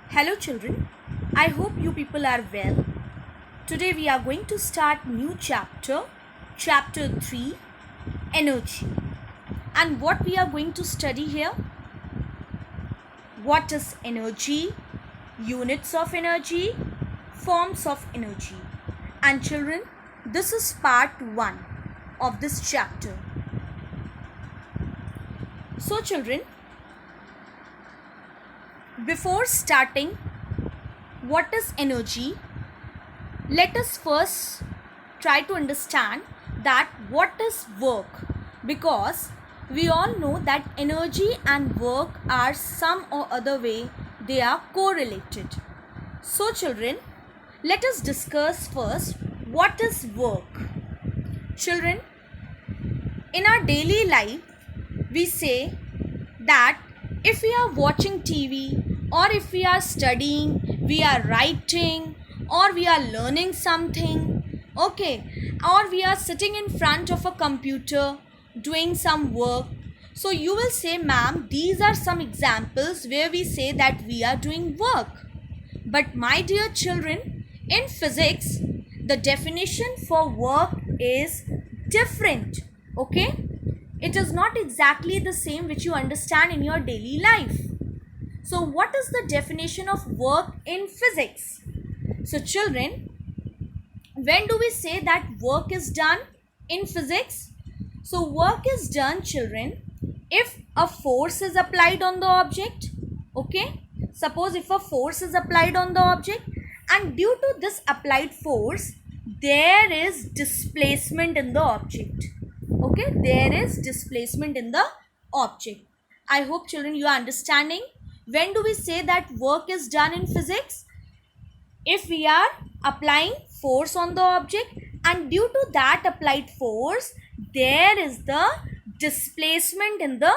Hello children, I hope you people are well. Today we are going to start new chapter 3, energy. And what we are going to study here? What is energy? Units of energy, forms of energy. And children, this is part 1 of this chapter. So children, before starting what is energy, let us first try to understand that what is work, because we all know that energy and work are some or other way they are correlated. So children, let us discuss first what is work. Children, in our daily life we say that if we are watching TV or if we are studying, we are writing or we are learning something, okay, or we are sitting in front of a computer doing some work. So you will say, ma'am, these are some examples where we say that we are doing work. But my dear children, in physics, the definition for work is different, okay? It is not exactly the same which you understand in your daily life. So what is the definition of work in physics? So children, when do we say that work is done in physics? So work is done, children, if a force is applied on the object, okay? Suppose if a force is applied on the object and due to this applied force, there is displacement in the object. Okay, there is displacement in the object. I hope children you are understanding. When do we say that work is done in physics? If we are applying force on the object and due to that applied force, there is the displacement in the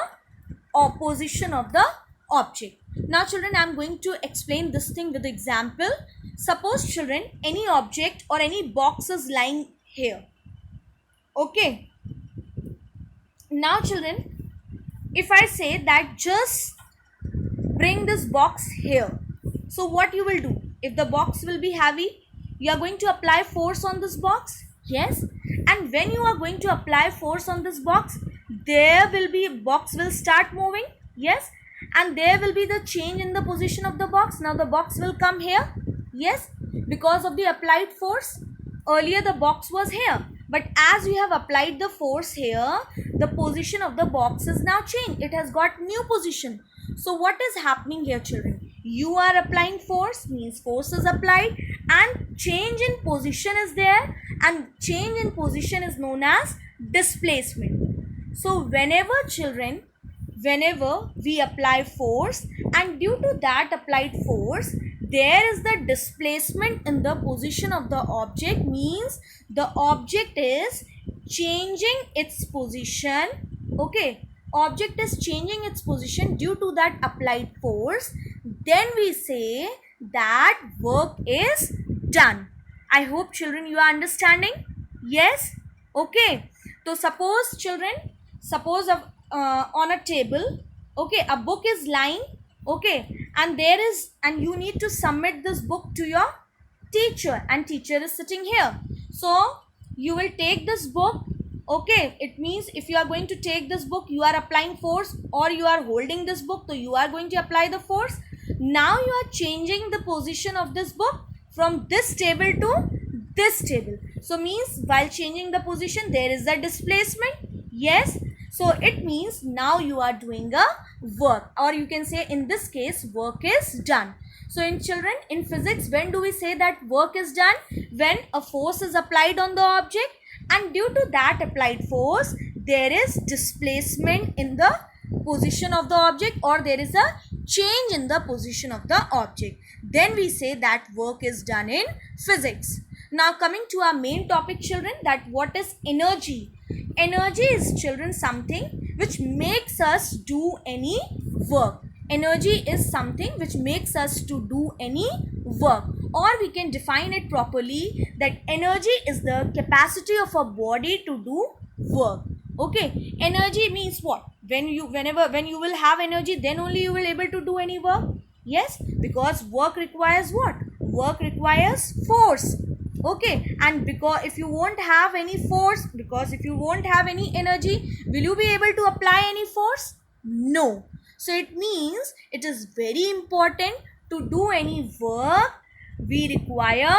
opposition of the object. Now children, I am going to explain this thing with example. Suppose children, any object or any box is lying here. Okay. Now children, if I say that just bring this box here, so what you will do? If the box will be heavy, you are going to apply force on this box, yes, and when you are going to apply force on this box, there will be box will start moving, yes, and there will be the change in the position of the box. Now the box will come here, yes, because of the applied force. Earlier the box was here, but as you have applied the force here, the position of the box is now changed. It has got new position. So what is happening here, children? You are applying force, means force is applied and change in position is there, and change in position is known as displacement. So whenever children, whenever we apply force and due to that applied force, there is the displacement in the position of the object, means the object is changing its position, okay, object is changing its position due to that applied force, then we say that work is done. I hope children you are understanding. Yes, okay. So suppose children, suppose on a table, okay, a book is lying, okay, and there is, and you need to submit this book to your teacher and teacher is sitting here. So you will take this book, okay, it means if you are going to take this book, you are applying force, or you are holding this book, so you are going to apply the force. Now you are changing the position of this book from this table to this table. So means while changing the position, there is a displacement, yes. So it means now you are doing a work, or you can say in this case work is done. So in children, in physics, when do we say that work is done? When a force is applied on the object and due to that applied force, there is displacement in the position of the object, or there is a change in the position of the object. Then we say that work is done in physics. Now coming to our main topic, children, that what is energy? Energy is, children, something which makes us do any work. Energy is something which makes us to do any work, or we can define it properly that energy is the capacity of a body to do work. Okay, energy means what? When you will have energy, then only you will able to do any work. Yes, because work requires what? Work requires force. Okay, and because if you won't have any force, because if you won't have any energy, will you be able to apply any force? No. So it means it is very important to do any work, we require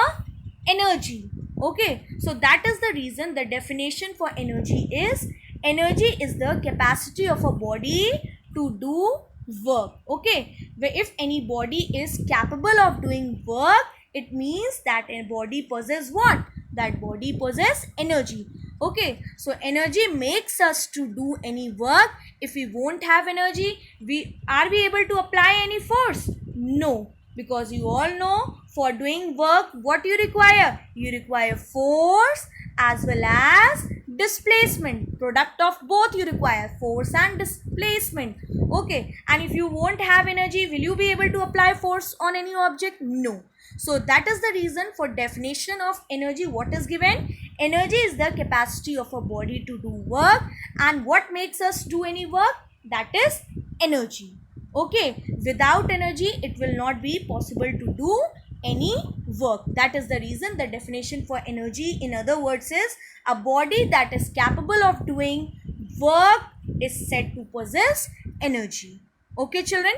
energy. Okay, so that is the reason the definition for energy is the capacity of a body to do work. Okay, where if any body is capable of doing work, it means that a body possesses what? That body possesses energy. Okay, so energy makes us to do any work. If we won't have energy, we able to apply any force? No, because you all know for doing work what you require? You require force as well as displacement. Product of both you require, force and displacement. Okay, and if you won't have energy, will you be able to apply force on any object? No. So that is the reason for definition of energy. What is given? Energy is the capacity of a body to do work, and what makes us do any work? That is energy. Okay, without energy it will not be possible to do any work. That is the reason the definition for energy, in other words, is a body that is capable of doing work is said to possess energy. Okay children,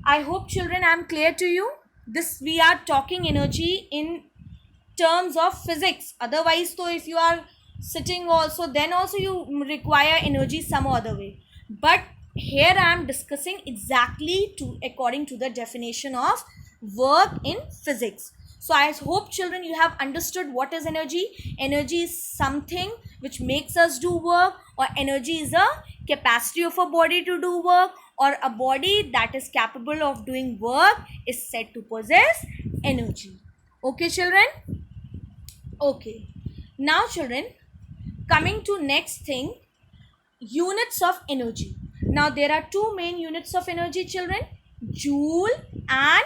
I hope children I am clear to you. This we are talking energy in terms of physics. Otherwise, so if you are sitting also, then also you require energy some other way. But here I am discussing exactly according to the definition of work in physics. So I hope children you have understood what is energy. Energy is something which makes us do work, or energy is a capacity of a body to do work, or a body that is capable of doing work is said to possess energy. Okay children? Okay. Now children, coming to next thing, units of energy. Now there are two main units of energy children, joule and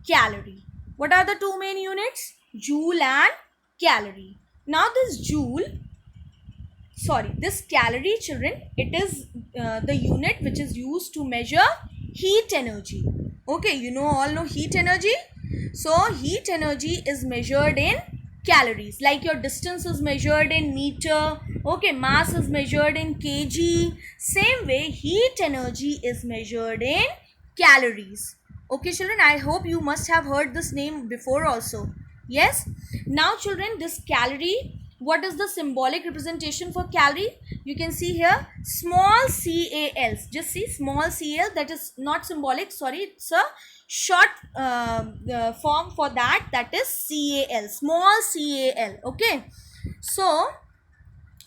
calorie. What are the two main units? Joule and calorie. Now this calorie children, it is the unit which is used to measure heat energy. Okay, you all know heat energy. So heat energy is measured in calories, like your distance is measured in meter. Okay, mass is measured in kg. Same way heat energy is measured in calories. Okay children, I hope you must have heard this name before also. Yes. Now children, this calorie, what is the symbolic representation for calorie? You can see here small cal. Just see small cal, that is not symbolic, sorry, it's a short form for that, that is cal, small cal. Okay, so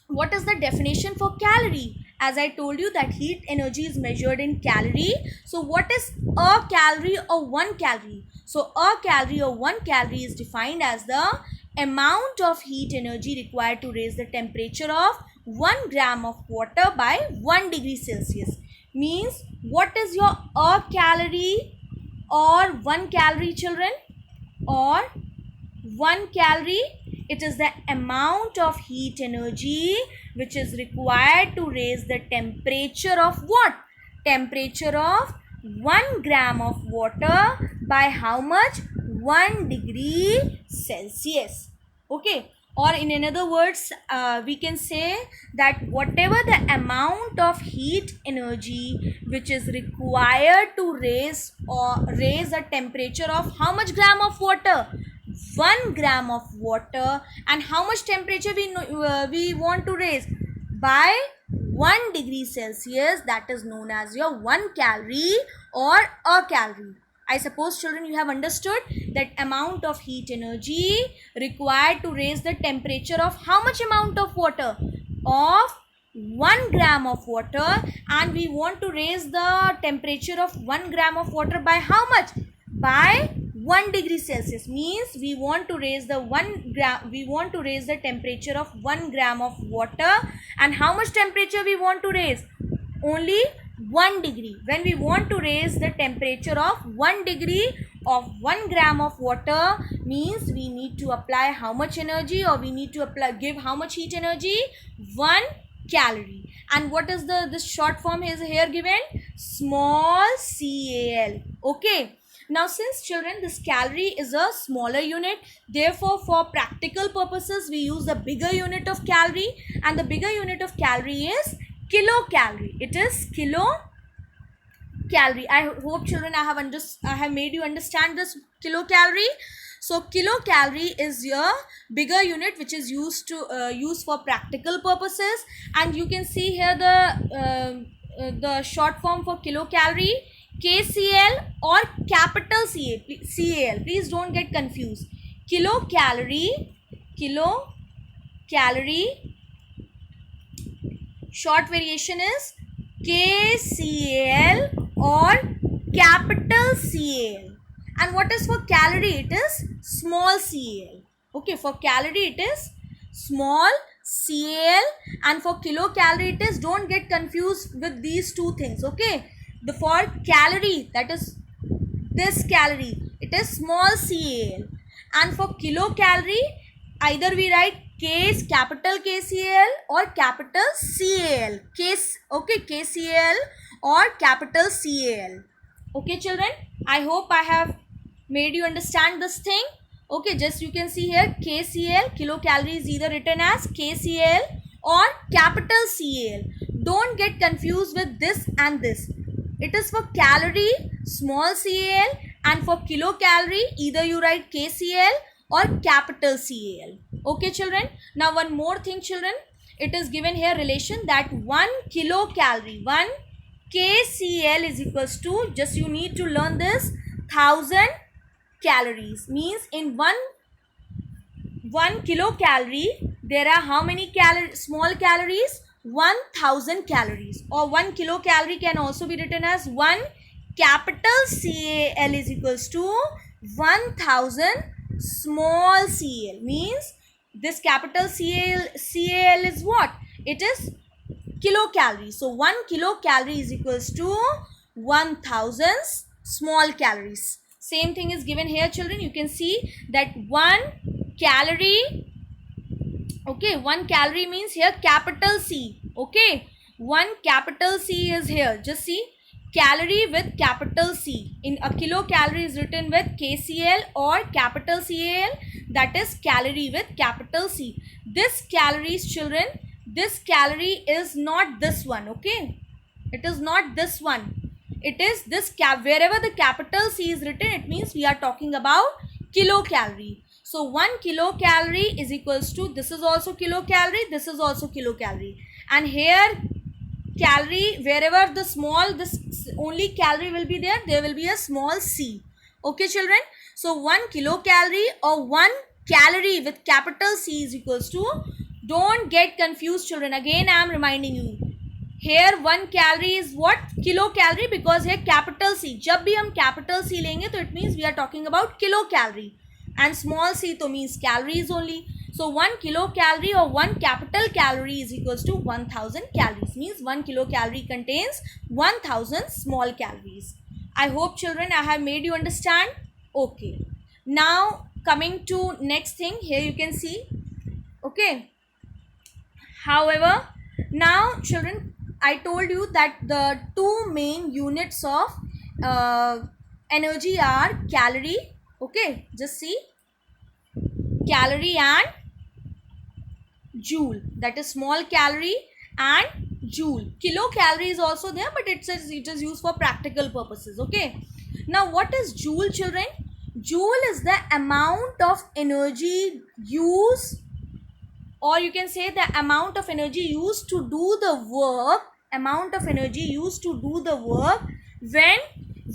what is the definition for calorie? As I told you that heat energy is measured in calorie. So what is a calorie or 1 calorie? So a calorie or 1 calorie is defined as the amount of heat energy required to raise the temperature of 1 gram of water by 1 degree Celsius. Means what is your a calorie or 1 calorie children? Or 1 calorie, it is the amount of heat energy which is required to raise the temperature of what? Temperature of 1 gram of water by how much? 1 degree Celsius. Okay, or in another words, we can say that whatever the amount of heat energy which is required to raise a temperature of how much gram of water? 1 gram of water. And how much temperature we want to raise? By 1 degree Celsius. That is known as your 1 calorie or a calorie. I suppose children you have understood that amount of heat energy required to raise the temperature of how much amount of water? Of 1 gram of water. And we want to raise the temperature of 1 gram of water by how much? By 1 degree Celsius. Means we want to raise the temperature of 1 gram of water. And how much temperature we want to raise? Only 1 degree. When we want to raise the temperature of 1 degree of 1 gram of water, means we need to apply how much energy, or we need to give how much heat energy? 1 calorie. And what is this short form is here given? Small cal. Okay. Now since children this calorie is a smaller unit, therefore for practical purposes we use the bigger unit of calorie, and the bigger unit of calorie is kilocalorie. It is kilocalorie. I hope children I have made you understand this kilocalorie. So kilocalorie is your bigger unit which is used for practical purposes, and you can see here the short form for kilocalorie, KCL or capital CAL. Please don't get confused. Kilocalorie, short variation is KCL or capital CAL. And what is for calorie? It is small cal. Okay, for calorie it is small cal, and for kilocalorie it is, don't get confused with these two things. Okay, for calorie, that is this calorie, it is small cal, and for kilocalorie either we write capital KCL or capital CAL. Okay, KCL or capital CAL. Okay children, I hope I have made you understand this thing. Okay, just you can see here KCL, kilocalorie is either written as KCL or capital CAL. Don't get confused with this and this. It is for calorie small cal, and for kilocalorie either you write KCL or capital CAL. Okay children, now one more thing children, it is given here relation that 1 kilocalorie, 1 KCL is equals to, just you need to learn this, 1000 calories. Means in 1 kilocalorie there are how many small calories? 1000 calories. Or 1 kilocalorie can also be written as 1 capital CAL is equals to 1000 small CL. Means this capital CAL is what? It is kilocalories. So 1 kilocalorie is equals to 1000 small calories. Same thing is given here children. You can see that 1 calorie, okay, 1 calorie means here capital C. Okay, 1 capital C is here. Just see, calorie with capital C. In a kilocalorie is written with KCL or capital CAL, that is calorie with capital C. This calories children, this calorie is not this one. Okay, it is not this one. It is this wherever the capital C is written, it means we are talking about kilocalorie. So 1 kilocalorie is equals to, this is also kilocalorie, this is also kilocalorie, and here calorie, wherever the small, this only calorie will be there, there will be a small c. Okay children, so 1 kilocalorie or 1 calorie with capital C is equals to, don't get confused children, again I am reminding you, here 1 calorie is what? Kilocalorie, because here capital C, जब भी हम capital C लेंगे तो it means we are talking about kilocalorie, and small c to means calories only. So 1 kilocalorie or 1 capital calorie is equals to 1000 calories. Means 1 kilocalorie contains 1000 small calories. I hope children I have made you understand. Okay. Now coming to next thing, here you can see. Okay. However, now children, I told you that the two main units of energy are calorie. Okay, just see, calorie and joule, that is small calorie and joule. Kilocalorie is also there, but it says it is used for practical purposes. Okay, now what is joule children? Joule is the amount of energy used, or you can say the amount of energy used to do the work,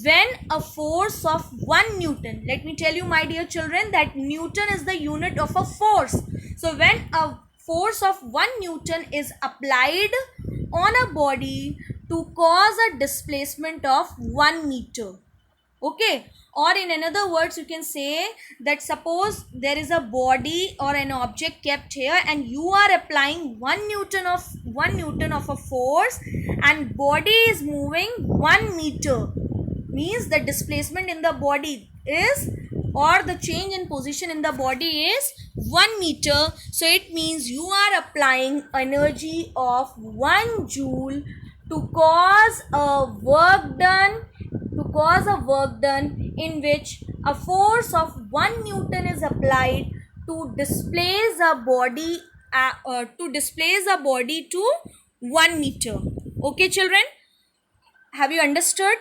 when a force of 1 Newton, let me tell you my dear children that Newton is the unit of a force. So when a force of 1 Newton is applied on a body to cause a displacement of 1 meter. Okay, or in another words you can say that suppose there is a body or an object kept here and you are applying 1 Newton of a force and body is moving 1 meter, means the displacement in the body is, or the change in position in the body is 1 meter. So it means you are applying energy of 1 joule to cause a work done in which a force of 1 Newton is applied to displace a body to 1 meter. Okay, children, have you understood?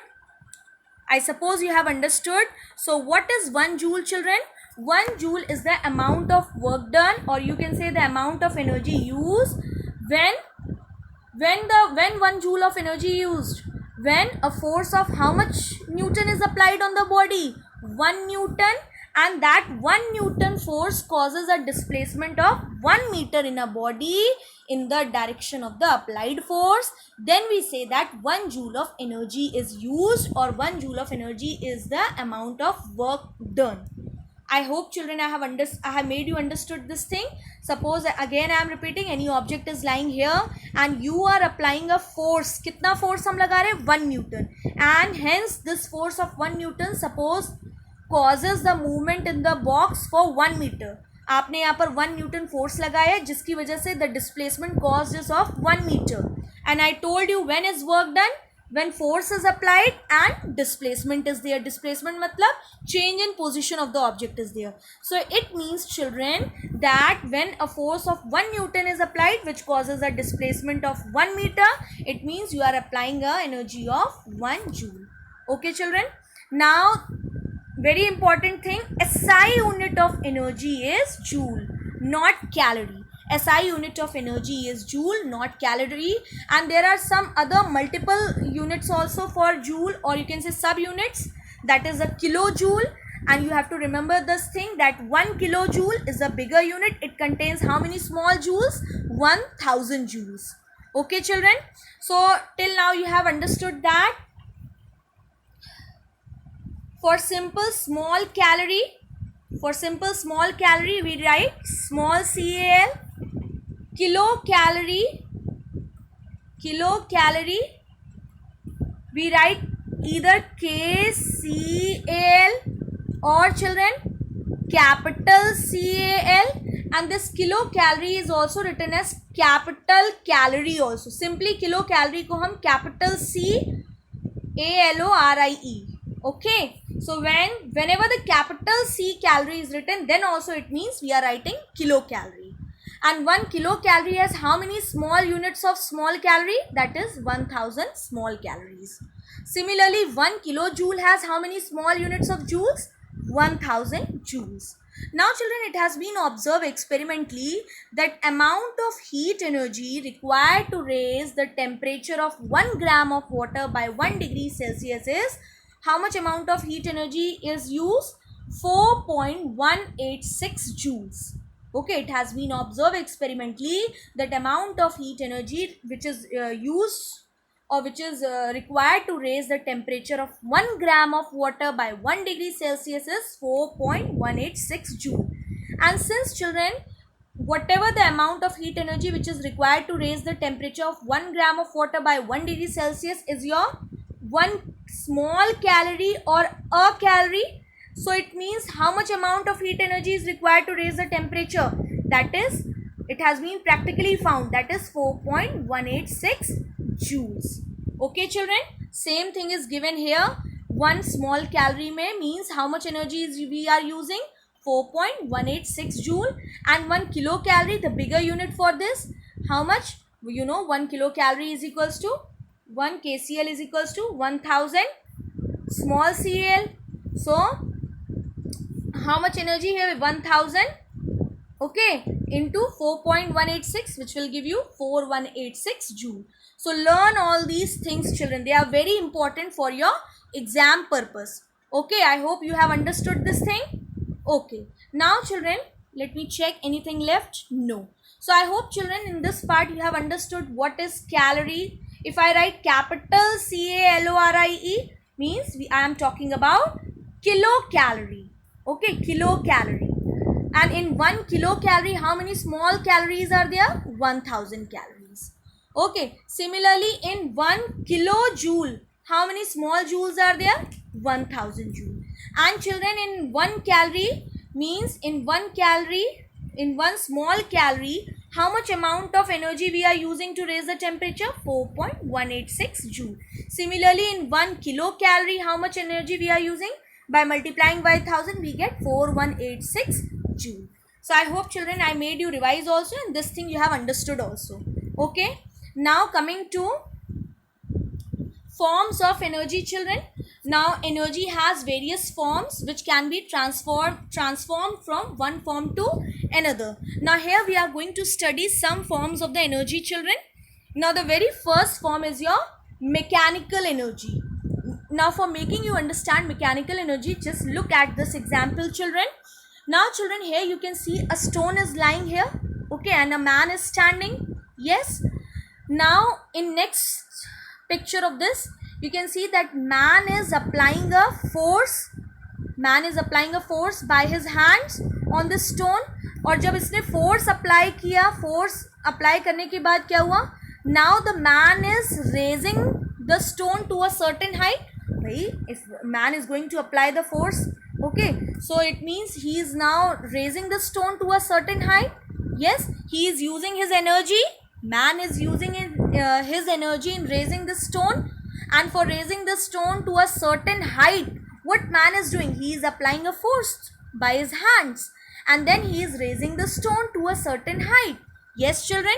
I suppose you have understood. So what is 1 joule, children? 1 joule is the amount of work done, or you can say the amount of energy used when 1 joule of energy used when a force of how much Newton is applied on the body? 1 Newton, and that 1 Newton force causes a displacement of 1 meter in a body in the direction of the applied force. Then we say that 1 joule of energy is used, or 1 joule of energy is the amount of work done. I hope, children, I have made you understood this thing. Suppose again I am repeating, any object is lying here and you are applying a force. कितना force हम लगा रहे हैं? 1 Newton, and hence this force of 1 Newton suppose causes the movement in the box for 1 meter. आपने यहाँ पर 1 Newton force लगाया है जिसकी वजह से the displacement caused is of 1 meter. And I told you when is work done? When force is applied and displacement is there. Displacement matlab change in position of the object is there. So it means, children, that when a force of 1 Newton is applied which causes a displacement of 1 meter, it means you are applying a energy of 1 joule. Okay, children. Now, very important thing, SI unit of energy is joule, not calorie. SI unit of energy is joule, not calorie, and there are some other multiple units also for joule, or you can say sub units, that is a kilojoule. And you have to remember this thing, that 1 kilojoule is a bigger unit. It contains how many small joules? 1000 joules. Okay, children, so till now you have understood that. For simple small calorie, we write small cal, kilocalorie, we write either kcal or, children, capital Cal, and this kilocalorie is also written as capital calorie also. Simply kilocalorie ko hum capital CALORIE. Okay, so whenever the capital C calorie is written, then also it means we are writing kilocalorie. And 1 kilocalorie has how many small units of small calorie? That is 1000 small calories. Similarly, 1 kilojoule has how many small units of joules? 1000 joules. Now, children, it has been observed experimentally that amount of heat energy required to raise the temperature of 1 gram of water by 1 degree Celsius is, how much amount of heat energy is used? 4.186 joules. Okay, it has been observed experimentally that amount of heat energy which is used, or which is required to raise the temperature of 1 gram of water by 1 degree Celsius is 4.186 joule. And since, children, whatever the amount of heat energy which is required to raise the temperature of 1 gram of water by 1 degree Celsius is your 1 small calorie or a calorie, so it means how much amount of heat energy is required to raise the temperature? That is, it has been practically found, that is 4.186 joules. Okay, children, same thing is given here. 1 small calorie mein means how much energy we are using? 4.186 joule. And 1 kilocalorie, the bigger unit for this, how much? You know, 1 kilocalorie is equals to 1 kcal is equals to 1000 small cal. So how much energy here? 1000, okay, into 4.186, which will give you 4186 joule. So learn all these things, children. They are very important for your exam purpose. Okay, I hope you have understood this thing. Okay, now, children, let me check anything left. No. So I hope, children, in this part you have understood what is calorie. If I write capital CALORIE, means I am talking about kilocalorie. Okay, kilocalorie. And in 1 kilocalorie, how many small calories are there? 1000 calories. Okay, similarly, in 1 kilojoule, how many small joules are there? 1000 joule. And, children, in 1 calorie means in 1 small calorie, how much amount of energy we are using to raise the temperature? 4.186 joule. Similarly, in 1 kilocalorie, how much energy we are using? By multiplying by 1000 we get 4186 joule. So I hope children I made you revise also, and this thing you have understood also. Okay, now coming to forms of energy, children. Now energy has various forms which can be transformed from one form to another. Now here we are going to study some forms of the energy, children. Now the very first form is your mechanical energy. Now for making you understand mechanical energy, just look at this example, children. Now children, here you can see a stone is lying here, okay, and a man is standing. Yes. Now in next picture of this, you can see that man is applying a force by his hands on the stone. और जब इसने force apply किया, force apply करने के बाद क्या हुआ? Now the man is raising the stone to a certain height. Bhai, if man is going to apply the force, okay, so it means he is now raising the stone to a certain height. Yes, he is using his energy. Man is using his energy in raising the stone, and for raising the stone to a certain height, what man is doing? He is applying a force by his hands, and then he is raising the stone to a certain height. Yes, children.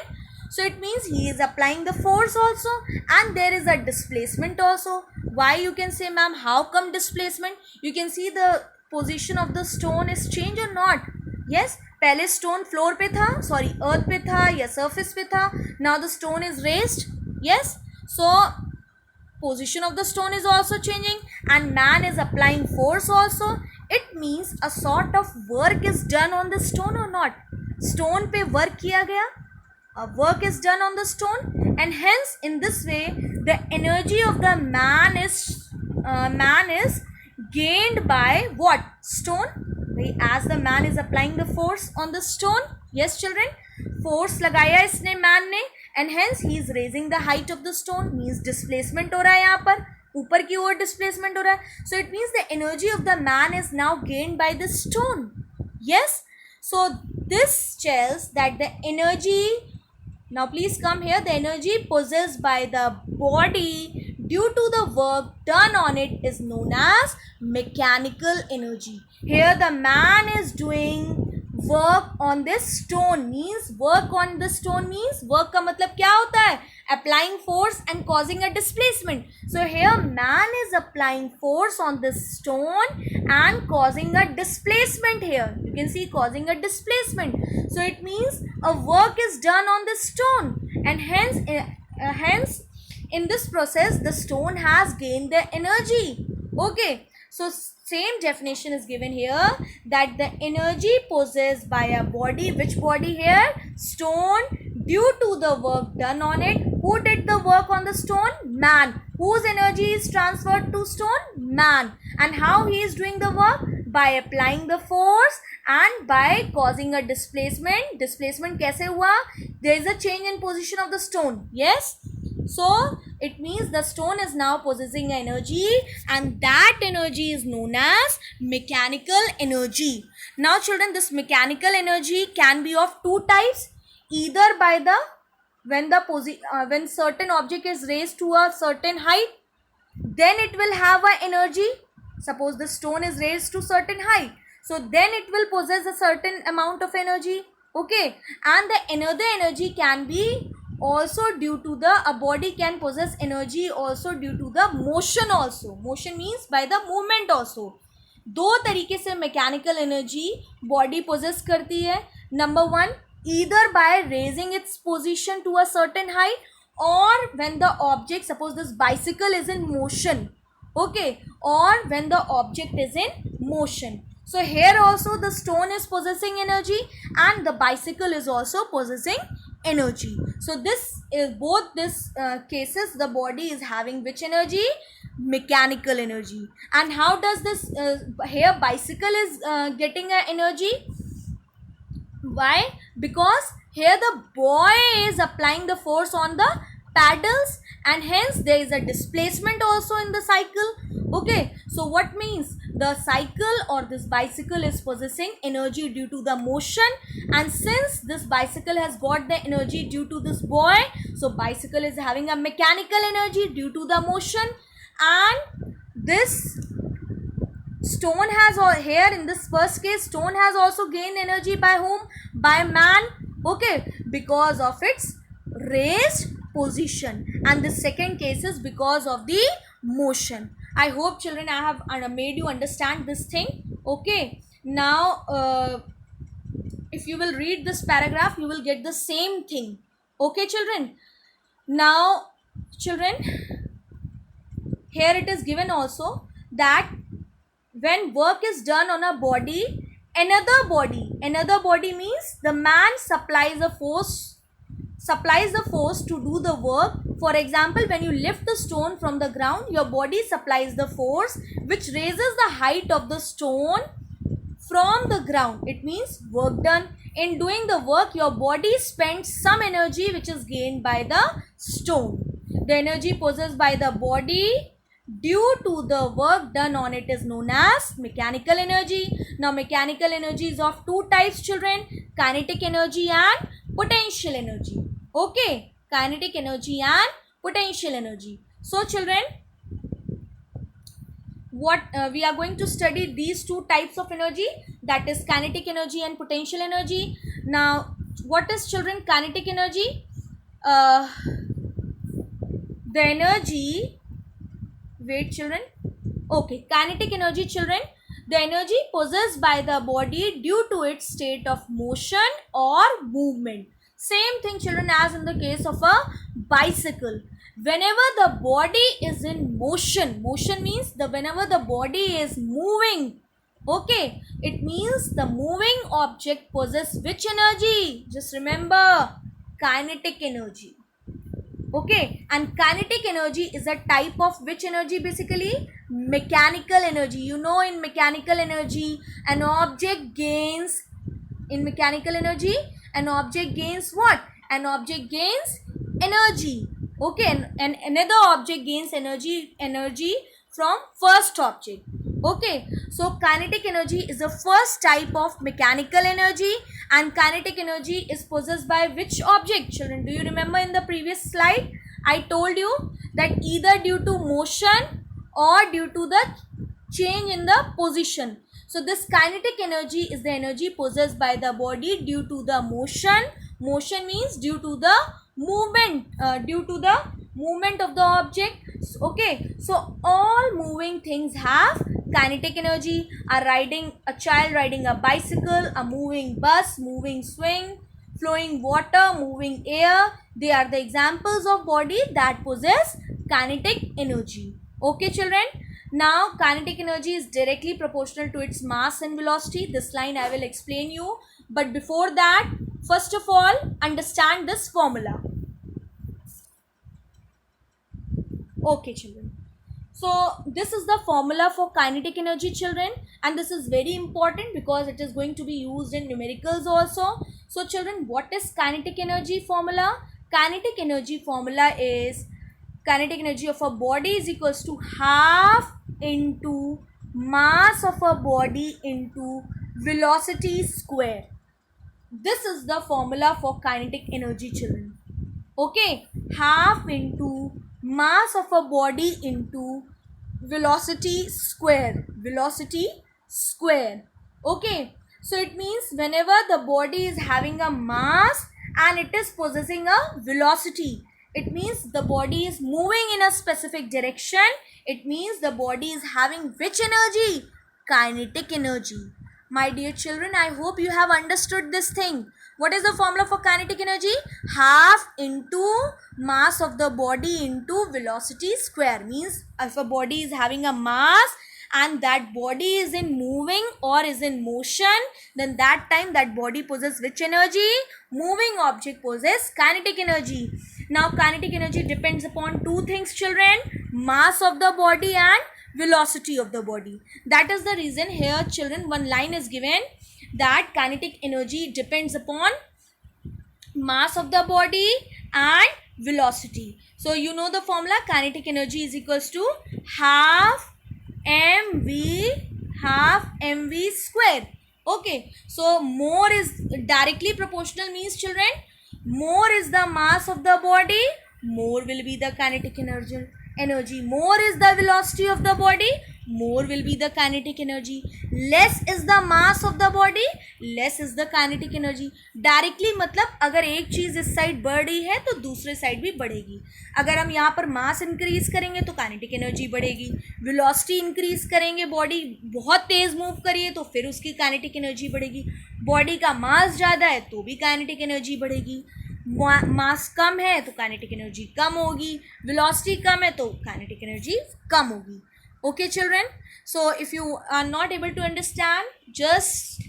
So it means he is applying the force also, and there is a displacement also. Why, you can say, ma'am, how come displacement? You can see the position of the stone is changed or not? Yes, पहले stone floor पे था, sorry, earth पे था या surface पे था. Now the stone is raised. Yes, so position of the stone is also changing, and man is applying force also. It means a sort of work is done on the stone or not? Stone पे work किया गया. A work is done on the stone, and hence in this way the energy of the man is gained by what? Stone. As the man is applying the force on the stone. Yes, children, force लगाया इसने man ने, and hence he is raising the height of the stone. Means displacement हो रहा है यहाँ पर, ऊपर की ओर displacement हो रहा है. So it means the energy of the man is now gained by the stone. Yes, so this tells that the energy, now please come here, the energy possessed by the body due to the work done on it is known as mechanical energy. Here the man is doing work on this stone. Means work on the stone means work का मतलब क्या होता है? Applying force and causing a displacement. So here man is applying force on this stone and causing a displacement here. You can see causing a displacement. So it means a work is done on the stone, and hence in this process the stone has gained the energy. Okay, so same definition is given here, that the energy possessed by a body, which body here? Stone, due to the work done on it. Who did the work on the stone? Man. Whose energy is transferred to stone? Man. And how he is doing the work? By applying the force and by causing a displacement. Displacement कैसे हुआ? There is a change in position of the stone. Yes. So it means the stone is now possessing energy, and that energy is known as mechanical energy. Now children, this mechanical energy can be of two types. Either by the when certain object is raised to a certain height, then it will have an energy. Suppose the stone is raised to certain height, so then it will possess a certain amount of energy. Okay, and the another energy can be also due to a body can possess energy also due to the motion also. Motion means by the movement also. दो तरीके से mechanical energy body poses करती है. Number one, either by raising its position to a certain height, or when the object, suppose this bicycle is in motion, okay, or when the object is in motion. So here also the stone is possessing energy and the bicycle is also possessing energy. So this is both this cases the body is having which energy? Mechanical energy. And how does this here bicycle is getting energy? Why? Because here the boy is applying the force on the pedals, and hence there is a displacement also in the cycle. Okay, so what means the cycle or this bicycle is possessing energy due to the motion, and since this bicycle has got the energy due to this boy, so bicycle is having a mechanical energy due to the motion, and this Stone has, or here in this first case, stone has also gained energy by whom? By man. Okay, because of its raised position. And the second case is because of the motion. I hope children I have made you understand this thing. Okay, now if you will read this paragraph, you will get the same thing. Okay children, now children, here it is given also that when work is done on a body, another body means the man supplies the force to do the work. For example, when you lift the stone from the ground, your body supplies the force which raises the height of the stone from the ground. It means work done. In doing the work, your body spends some energy which is gained by the stone. The energy possessed by the body due to the work done on it is known as mechanical energy. Now mechanical energy is of two types children, kinetic energy and potential energy. Okay, kinetic energy and potential energy. So children, what we are going to study these two types of energy, that is kinetic energy and potential energy. Now what is children kinetic energy? The energy, wait children, okay, kinetic energy children, the energy possessed by the body due to its state of motion or movement. Same thing children as in the case of a bicycle. Whenever the body is in motion, motion means whenever the body is moving, okay, it means the moving object possesses which energy? Just remember, kinetic energy. Okay, and kinetic energy is a type of which energy? Basically mechanical energy. You know, in mechanical energy an object gains, in mechanical energy an object gains what? An object gains energy. Okay, and another object gains energy from first object. Okay, so kinetic energy is the first type of mechanical energy, and kinetic energy is possessed by which object children? Do you remember in the previous slide I told you that either due to motion or due to the change in the position. So this kinetic energy is the energy possessed by the body due to the motion. Motion means due to the movement, of the object. Okay, so all moving things have kinetic energy. A child riding a bicycle, a moving bus, moving swing, flowing water, moving air, they are the examples of body that possess kinetic energy. Okay children, now kinetic energy is directly proportional to its mass and velocity. This line I will explain you, but before that, first of all, understand this formula. Okay children, so this is the formula for kinetic energy children, and this is very important because it is going to be used in numericals also. So children, what is kinetic energy formula? Kinetic energy formula is kinetic energy of a body is equals to half into mass of a body into velocity square. This is the formula for kinetic energy children. Okay, half into mass of a body into velocity square. Okay, so it means whenever the body is having a mass and it is possessing a velocity, it means the body is moving in a specific direction. It means the body is having which energy? Kinetic energy. My dear children, I hope you have understood this thing. What is the formula for kinetic energy? Half into mass of the body into velocity square. Means if a body is having a mass and that body is in moving or is in motion, then that time that body possesses which energy? Moving object possesses kinetic energy. Now kinetic energy depends upon two things children, mass of the body and velocity of the body. That is the reason here children one line is given that kinetic energy depends upon mass of the body and velocity. So you know the formula, kinetic energy is equals to half mv square. Okay, so more is directly proportional means children, more is the mass of the body, more will be the kinetic energy. More is the velocity of the body, more will be the kinetic energy. Less is the mass of the body, less is the kinetic energy. Directly मतलब अगर एक चीज इस side बढ़ रही है तो दूसरे साइड भी बढ़ेगी. अगर हम यहाँ पर मास इंक्रीज करेंगे तो काइनेटिक एनर्जी बढ़ेगी. वेलोसिटी इंक्रीज करेंगे, बॉडी बहुत तेज मूव करिए तो फिर उसकी काइनेटिक एनर्जी बढ़ेगी. बॉडी का मास ज़्यादा है तो भी काइनेटिक एनर्जी बढ़ेगी. मास कम है तो काइनेटिक एनर्जी कम होगी. वेलोसिटी कम है तो काइनेटिक एनर्जी कम होगी. Okay children, so if you are not able to understand, just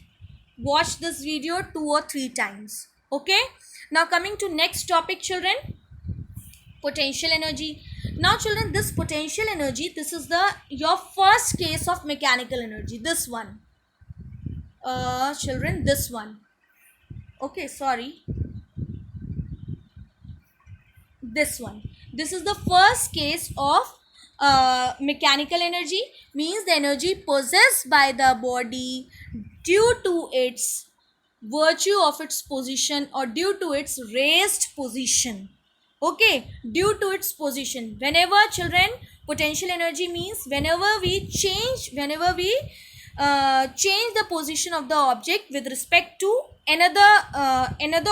watch this video 2 or 3 times. Okay, now coming to next topic children, potential energy. Now children, this potential energy, this is the your first case of mechanical energy. This one, children, this one. Okay, sorry, this one. This is the first case of mechanical energy, means the energy possessed by the body due to its virtue of its position or due to its raised position. Okay, due to its position. Whenever children, potential energy means whenever we change the position of the object with respect to another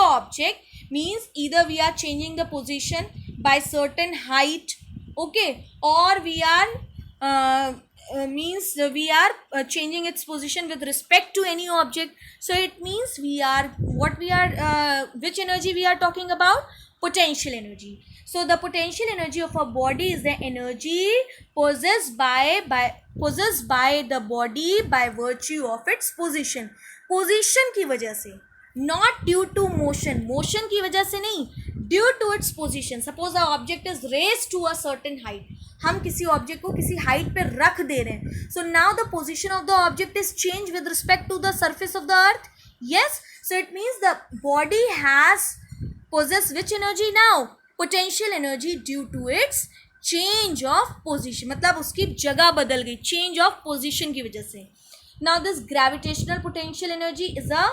object, means either we are changing the position by certain height, okay, or we are changing its position with respect to any object. So it means which energy we are talking about? Potential energy. So the potential energy of a body is the energy possessed by the body by virtue of its position. Position की वजह से, not due to motion. Motion की वजह से नहीं, due to its position. Suppose the object is raised to a certain height. हम किसी object को किसी हाइट पे रख दे रहे हैं. So now the position of the object is changed with respect to the surface of the earth. Yes, so it means the body has possessed which energy now? Potential energy due to its change of position. मतलब उसकी जगह बदल गई, change of position की वजह से. Now this gravitational potential energy is a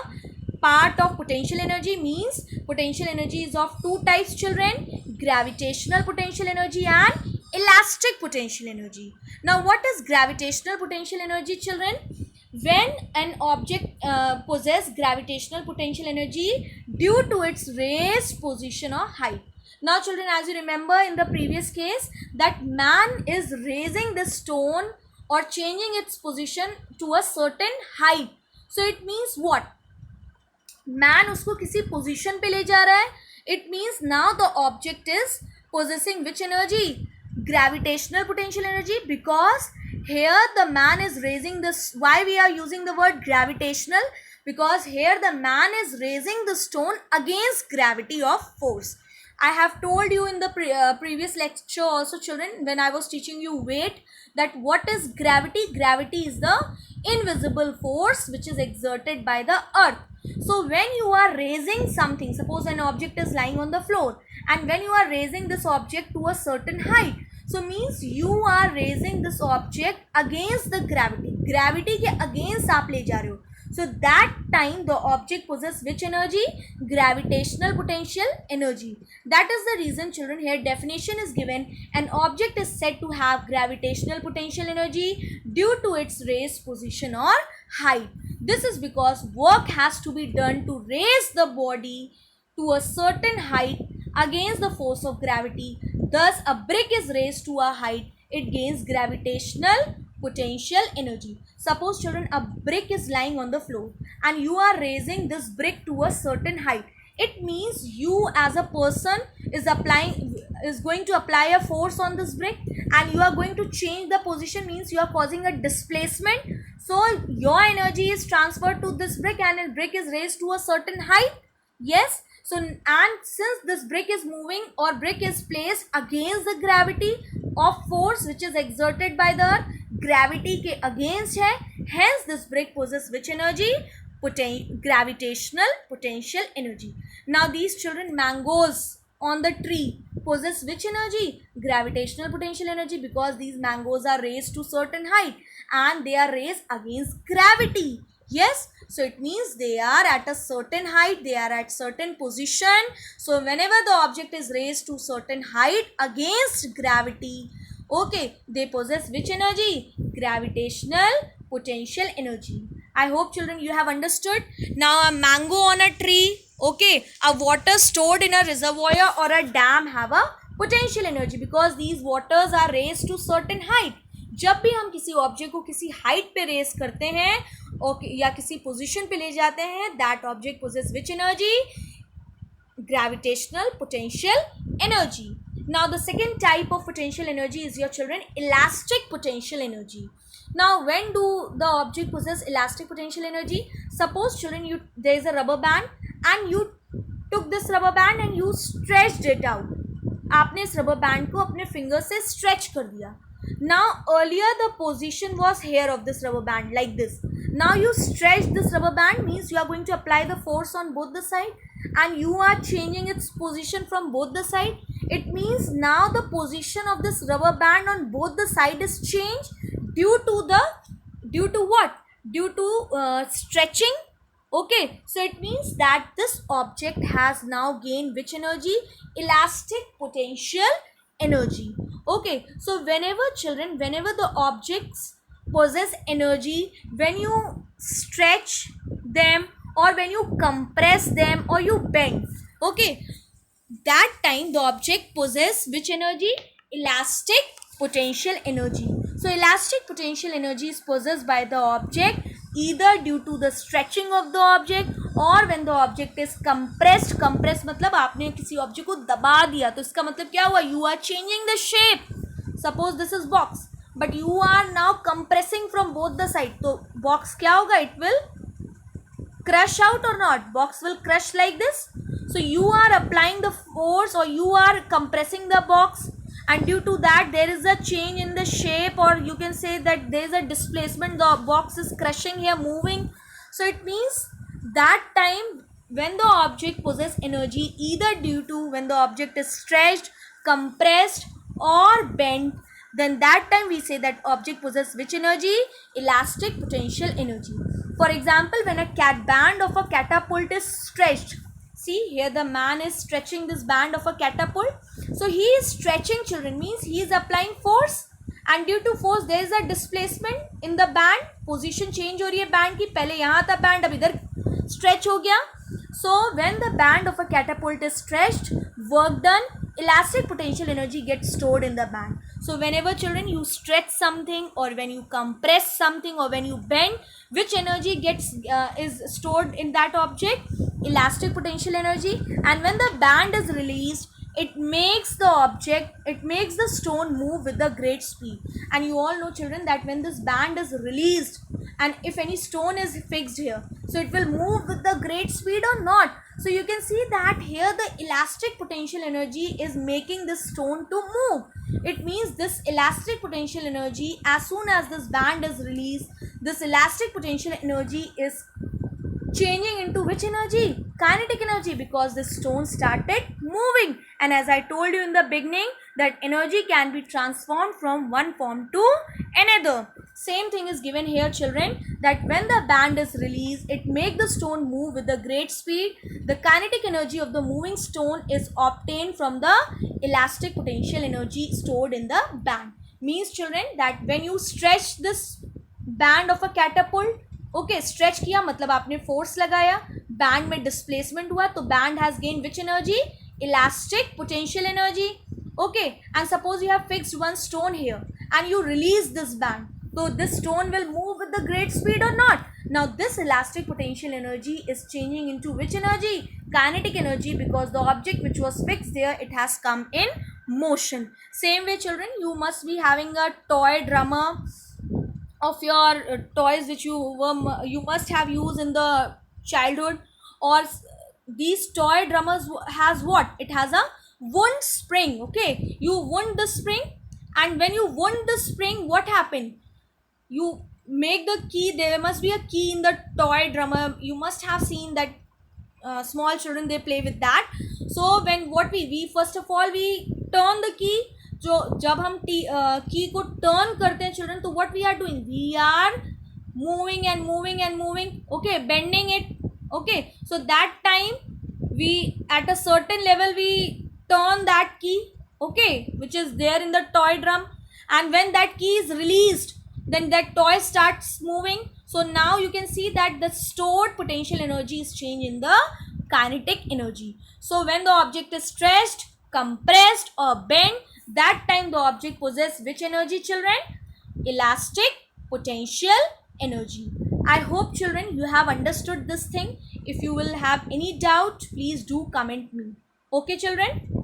part of potential energy, means potential energy is of two types children: gravitational potential energy and elastic potential energy. Now what is gravitational potential energy children? When an object possess gravitational potential energy due to its raised position or height. Now children, as you remember in the previous case, that man is raising the stone or changing its position to a certain height. So it means what? Man उसको किसी position पे ले जा रहा है. It means now the object is possessing which energy? Gravitational potential energy, because here the man is raising this. Why we are using the word gravitational? Because here the man is raising the stone against gravity of force. I have told you in the previous lecture also children, when I was teaching you weight, that what is gravity? Gravity is the invisible force which is exerted by the earth. So when you are raising something, suppose an object is lying on the floor, and when you are raising this object to a certain height, so means you are raising this object against the gravity. Gravity के against आप ले जा रहे हो. So that time the object possesses which energy? Gravitational potential energy. That is the reason children, here definition is given: an object is said to have gravitational potential energy due to its raised position or height. This is because work has to be done to raise the body to a certain height against the force of gravity. Thus a brick is raised to a height, it gains gravitational potential energy. Suppose children, a brick is lying on the floor and you are raising this brick to a certain height. It means you as a person is going to apply a force on this brick, and you are going to change the position, means you are causing a displacement. So your energy is transferred to this brick and the brick is raised to a certain height. Yes. So, and since this brick is moving or brick is placed against the gravity of force which is exerted by the earth, gravity के against है, hence this brick possesses which energy? Gravitational potential energy. Now these children, mangoes on the tree possess which energy? Gravitational potential energy, because these mangoes are raised to certain height and they are raised against gravity. Yes, so it means they are at a certain height, they are at certain position. So whenever the object is raised to certain height against gravity, Okay, they possess which energy? Gravitational potential energy. I hope children you have understood. Now a mango on a tree, okay, a water stored in a reservoir or a dam have a potential energy because these waters are raised to certain height. जब भी हम किसी object को किसी height पे race करते हैं okay या किसी पोजीशन पे ले जाते हैं, that object possess which energy? Gravitational potential energy. Now the second type of potential energy is, your children, elastic potential energy. Now when do the object possess elastic potential energy? Suppose children, there is a rubber band and you took this rubber band and you stretched it out. आपने इस rubber band को अपने finger से stretch कर दिया. Now earlier the position was here of this rubber band like this. Now you stretch this rubber band, means you are going to apply the force on both the side and you are changing its position from both the side. It means now the position of this rubber band on both the side is changed due to what? Due to stretching. Okay, so it means that this object has now gained which energy? Elastic potential energy. Okay, so whenever the objects possess energy, when you stretch them or when you compress them or you bend, okay, that time the object possess which energy? Elastic potential energy. So elastic potential energy is possessed by the object either due to the stretching of the object or when the object is compressed. Compressed मतलब आपने किसी object को दबा दिया, तो इसका मतलब क्या हुआ? You are changing the shape. Suppose this is box, but you are now compressing from both the side. तो box क्या होगा? It will crush out or not? Box will crush like this. So you are applying the force or you are compressing the box, and due to that there is a change in the shape, or you can say that there is a displacement. The box is crushing here, moving. So it means that time when the object possesses energy either due to when the object is stretched, compressed or bent, then that time we say that object possesses which energy? Elastic potential energy. For example, when a band of a catapult is stretched, see here the man is stretching this band of a catapult. So he is stretching, children, means he is applying force, and due to force there is a displacement in the band. Position change हो रही है band की, पहले यहाँ था band, अब इधर stretch हो गया. So when the band of a catapult is stretched, work done, elastic potential energy gets stored in the band. So whenever children you stretch something or when you compress something or when you bend, which energy gets is stored in that object? Elastic potential energy. And when the band is released, it makes the stone move with a great speed. And you all know, children, that when this band is released and if any stone is fixed here, so it will move with the great speed or not. So you can see that here the elastic potential energy is making this stone to move. It means this elastic potential energy, as soon as this band is released, this elastic potential energy is changing into which energy? Kinetic energy, because the stone started moving. And as I told you in the beginning, that energy can be transformed from one form to another. Same thing is given here, children, that when the band is released, it makes the stone move with a great speed. The kinetic energy of the moving stone is obtained from the elastic potential energy stored in the band. Means, children, that when you stretch this band of a catapult, okay stretch किया मतलब आपने force लगाया, band में displacement हुआ, तो band has gain which energy? Elastic potential energy. Okay, and suppose you have fixed one stone here and you release this band, so this stone will move with the great speed or not? Now this elastic potential energy is changing into which energy? Kinetic energy, because the object which was fixed there, it has come in motion. Same way, children, you must be having a toy drummer of your toys which you must have used in the childhood, or these toy drummers has what? It has a wound spring. Okay, you wound the spring, and when you wound the spring, what happened? You make the key. There must be a key in the toy drummer. You must have seen that small children, they play with that. So when what we first of all we turn the key. जो जब हम की को turn करते हैं, children, तो what we are doing? We are moving and moving and moving, okay, bending it. Okay, so that time we at a certain level we turn that key, okay, which is there in the toy drum, and when that key is released, then that toy starts moving. So now you can see that the stored potential energy is changed in the kinetic energy. So when the object is stretched, compressed or bent, that time the object possesses which energy, children? Elastic potential energy. I hope children you have understood this thing. If you will have any doubt, please do comment me. Okay children?